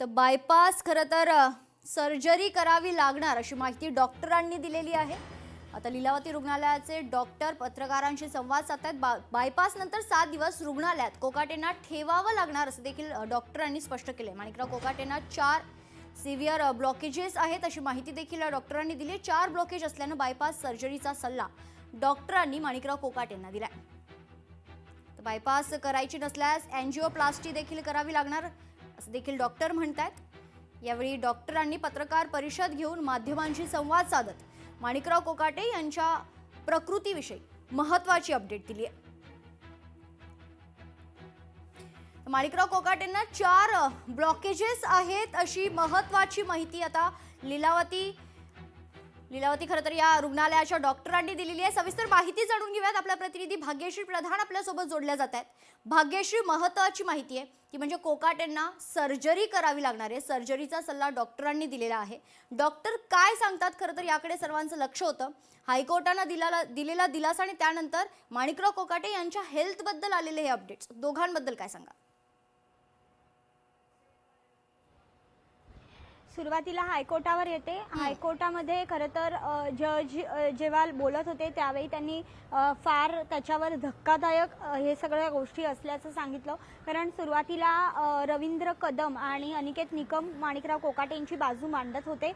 तर बायपास खरं तर सर्जरी करावी लागणार अशी माहिती डॉक्टरांनी दिलेली आहे। आता लीलावती रुग्णालयाचे डॉक्टर पत्रकारांशी संवाद साधतात। बायपास नंतर 7 दिवस रुग्णालयात कोकाटेंना ठेवावं लागणार असं देखील डॉक्टरांनी स्पष्ट केले। माणिकराव कोकाटेंना 4 सिव्हिअर ब्लॉकेजेस आहेत अशी माहिती देखील डॉक्टरांनी दिली। 4 ब्लॉकेज असल्याने बायपास सर्जरीचा सल्ला डॉक्टरांनी माणिकराव कोकाटेंना दिलाय। बायपास करायची नसल्यास एंजिओप्लास्टी देखील करावी लागणार असं देखील डॉक्टर म्हणतात। यावेळी डॉक्टरांनी पत्रकार परिषद घेऊन माध्यमांशी संवाद साधत माणिकराव कोकाटे यांच्या प्रकृतीविषयी महत्त्वाची अपडेट दिली आहे। माणिकराव कोकाटेंना 4 ब्लॉकेजेस आहेत अशी महत्त्वाची माहिती आता लीलावती खरं तर या रुग्णालयाच्या डॉक्टरांनी दिलेली आहे। सविस्तर माहिती जाणून घेऊयात। आपला प्रतिनिधी भाग्यश्री प्रधान आपल्या सोबत जोडल्या जात आहेत। भाग्यश्री, महत्त्वाची माहिती आहे की म्हणजे कोकाटेंना सर्जरी करावी लागणार आहे। सर्जरीचा सल्ला डॉक्टरांनी दिलेला आहे। डॉक्टर काय सांगतात खरं तर याकडे सर्वांचं लक्ष होतं। हायकोर्टाने दिलेला दिलासा आणि त्यानंतर माणिकराव कोकाटे यांच्या हेल्थ बद्दल आलेले हे अपडेट्स, दोघांबद्दल काय सांगा? सुरुवातीला हायकोर्टावर येते। हायकोर्टामध्ये खरं तर जज जेव्हा बोलत होते त्यावेळी त्यांनी फार त्याच्यावर धक्कादायक हे सगळ्या गोष्टी असल्याचं सांगितलं। कारण सुरुवातीला रवींद्र कदम आणि अनिकेत निकम माणिकराव कोकाटे यांची बाजू मांडत होते।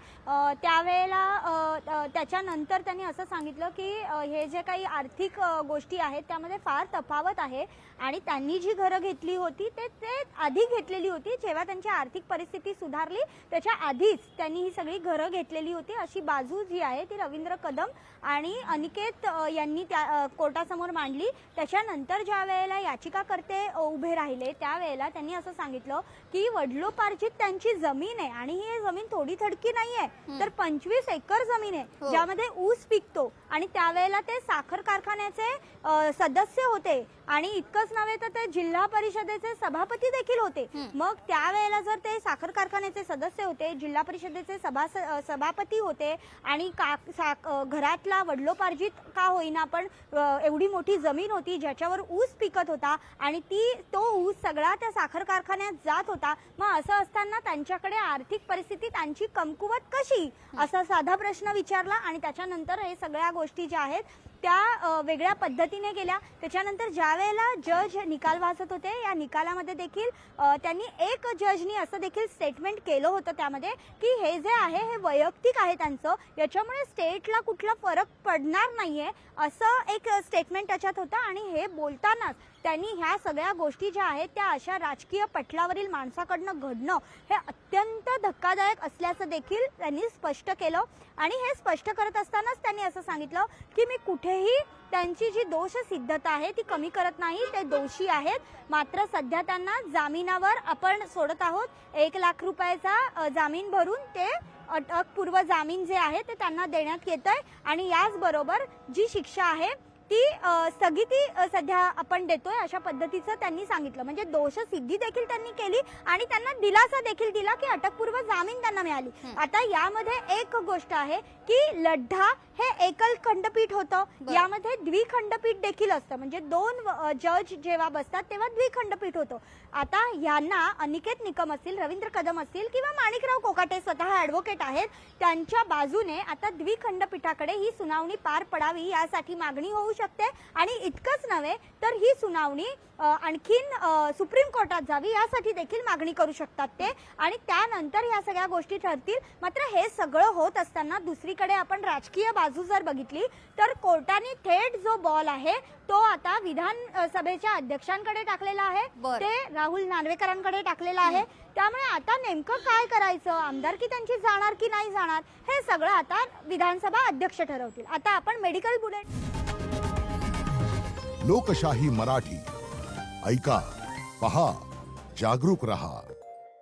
त्यावेळेला त्याच्यानंतर त्यांनी असं सांगितलं की हे जे काही आर्थिक गोष्टी आहेत त्यामध्ये फार तफावत आहे आणि त्यांनी जी घरं घेतली होती ते आधी घेतलेली होती। जेव्हा त्यांची आर्थिक परिस्थिती सुधारली त्याच्या आधीच त्यांनी ही सगळी घरं घेतलेली होती अशी बाजू जी आहे ती रवींद्र कदम आणि अनिकेत यांनी त्या कोर्टासमोर मांडली। त्याच्यानंतर ज्या वेळेला याचिकाकर्ते उभे राहिले त्यावेळेला त्यांनी असं सांगितलं की वडिलोपार्जित त्यांची जमीन आहे आणि ही जमीन थोडी थडकी नाहीये, तर 25 एकर जमीन आहे ज्यामध्ये ऊस पिकतो आणि त्यावेळेला ते साखर कारखान्याचे सदस्य होते आणि इतकंच नव्हे तर ते जिल्हा परिषदेचे सभापती देखील होते। मग त्यावेळेला जर ते साखर कारखान्याचे सदस्य होते, जिल्हा परिषदेचे सभापती होते आणि घरातला वडिलोपार्जित का होईना पण एवढी मोठी जमीन होती ज्याच्यावर ऊस पिकत होता आणि तो ऊस सगळा त्या साखर कारखान्यात जात होता, मग असं असताना त्यांच्याकडे आर्थिक परिस्थिती त्यांची कमकुवत कशी असा साधा प्रश्न विचारला आणि त्याच्यानंतर हे सगळ्या गोष्टी ज्या आहेत त्या वेगळ्या पद्धतीने गेल्या। त्याच्यानंतर ज्या वेळेला जज निकाल वाचत होते या निकालामध्ये देखील त्यांनी एक जजनी असं देखील स्टेटमेंट केलं होतं त्यामध्ये की हे जे आहे हे वैयक्तिक आहे त्यांचं, याच्यामुळे स्टेटला कुठला फरक पडणार नाहीये असं एक स्टेटमेंट त्याच्यात होतं। आणि हे बोलतानाच त्यांनी ह्या सगळ्या गोष्टी ज्या आहेत त्या अशा राजकीय पटलावरील माणसाकडनं घडणं हे अत्यंत धक्कादायक असल्याचं देखील त्यांनी स्पष्ट केलं। आणि हे स्पष्ट करत असतानाच त्यांनी असं सांगितलं की मी कुठेही त्यांची जी दोष सिद्धता आहे ती कमी करत नाही, ते दोषी आहेत, मात्र सध्या त्यांना जामिनावर आपण सोडत आहोत। 1 लाख रुपयाचा जामीन भरून ते अटकपूर्व जामीन जे आहे ते त्यांना देण्यात येतंय आणि याचबरोबर जी शिक्षा आहे ती स्थगिती सध्या आपण देतोय अशा पद्धतीचं त्यांनी सांगितलं। म्हणजे दोष सिद्धी देखील त्यांनी केली आणि त्यांना दिलासा देखील दिला की अटकपूर्व जामीन त्यांना मिळाली। आता यामध्ये एक गोष्ट आहे की लढ्ढा हे एकल खंडपीठ होतं, यामध्ये द्विखंडपीठ देखील असतं, म्हणजे 2 जज जेव्हा बसतात तेव्हा द्विखंडपीठ होतं। आता यांना अनिकेत निकम असतील, रवींद्र कदम असतील किंवा माणिकराव कोकाटे स्वतः ॲडव्होकेट आहेत, त्यांच्या बाजूने आता द्विखंडपीठाकडे ही सुनावणी पार पडावी यासाठी मागणी होऊ शकते। आणि इतकंच नव्हे तर ही सुनावणी आणखीन सुप्रीम कोर्टात जावी यासाठी देखील मागणी करू शकतात ते आणि त्यानंतर या सगळ्या गोष्टी ठरतील। मात्र हे सगळं होत असताना दुसरीकडे आपण राजकीय बाजू जर बघितली तर कोर्टाने थेट जो बॉल आहे तो आता विधानसभेच्या अध्यक्षांकडे टाकलेला आहे, ते राहुल नार्वेकरांकडे टाकलेला आहे। त्यामुळे आता नेमकं काय करायचं, आमदारकी त्यांची जाणार की नाही जाणार हे सगळं आता विधानसभा अध्यक्ष ठरवतील। आता आपण मेडिकल बुलेट लोकशाही मराठी ऐका, पहा, जागरूक रहा।